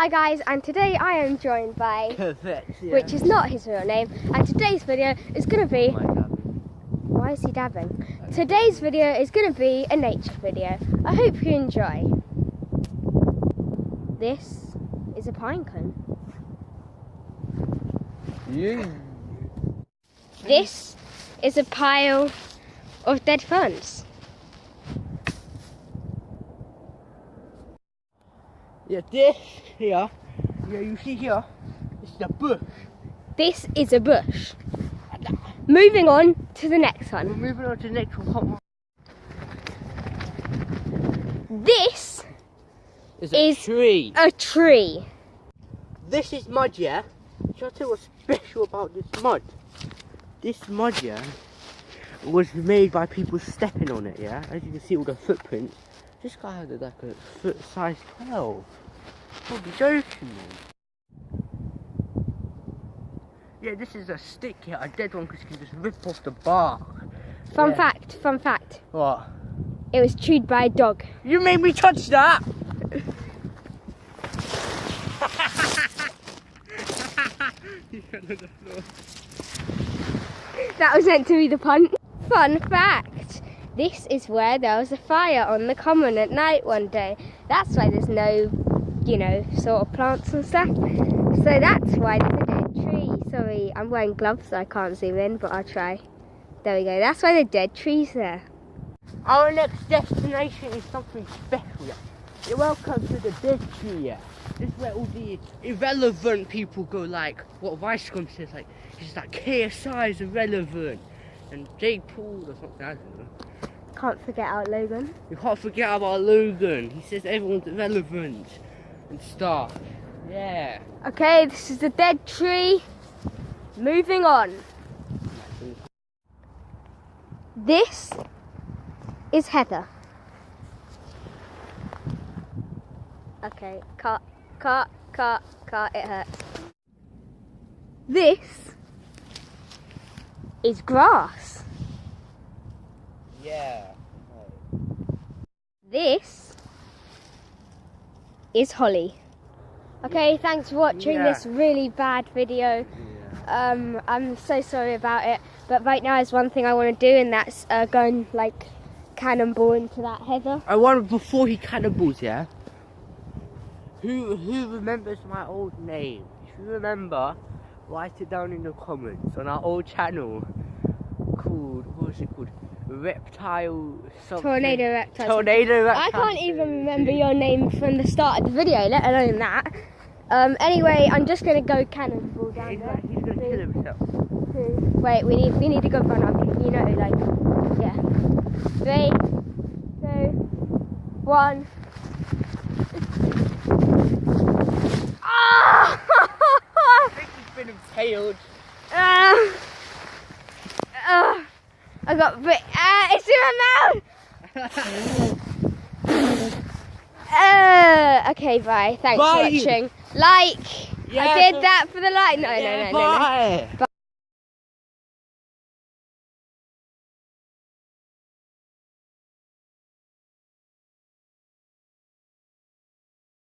Hi guys, and today I am joined by KEHVEX, yeah. which is not his real name, and today's video is going to be... Why is he dabbing? Today's video is going to be a nature video. I hope you enjoy. This is a pine cone. Yeah. This is a pile of dead ferns. Yeah, this here, yeah, you see here, it's the bush. This is a bush. Moving on to the next We're one. moving on to the next one. This It's a tree. a tree. This is mud, yeah? Shall I tell you what's special about this mud? This mud, yeah, was made by people stepping on it, yeah? As you can see all the footprints. This guy had like a foot size 12. Don't be joking, man. Yeah, this is a stick here, a dead one, because you can just rip off the bark. Fun fact. What? It was chewed by a dog. You made me touch that! That was meant to be the pun. Fun fact. This is where there was a fire on the common at night one day. That's why there's no, sort of plants and stuff. So that's why there's a dead tree. Sorry, I'm wearing gloves so I can't zoom in, but I'll try. There we go. That's why the dead tree's there. Our next destination is something special. Yeah. You're welcome to the dead tree. Yeah. This is where all the irrelevant people go, like what Vicecom says, like he's like KSI is irrelevant, and Jake Paul or something. I don't know. Can't forget our Logan. You can't forget about Logan. He says everyone's irrelevant and stuff. Yeah. Okay, this is the dead tree. Moving on. This is heather. Okay, cut, it hurts. This is grass. Yeah. This is holly. Okay, thanks for watching this really bad video. I'm so sorry about it, but right now there's one thing I want to do, and that's go and like cannonball into that heather. I want before he cannibals, yeah. Who remembers my old name? If you remember, write it down in the comments on our old channel called, what was it called? Reptile something. Tornado reptile. Tornado reptile. I can't even remember your name from the start of the video, let alone that. Anyway, I'm just gonna go cannonball down there. He's gonna kill himself. Wait, we need to go run up. Yeah. 3, 2, 1. I think he's been impaled. I got bit. It's in my mouth. Okay, bye. Thanks for watching. Like. Yeah, I did that for the like. No. Bye. Bye.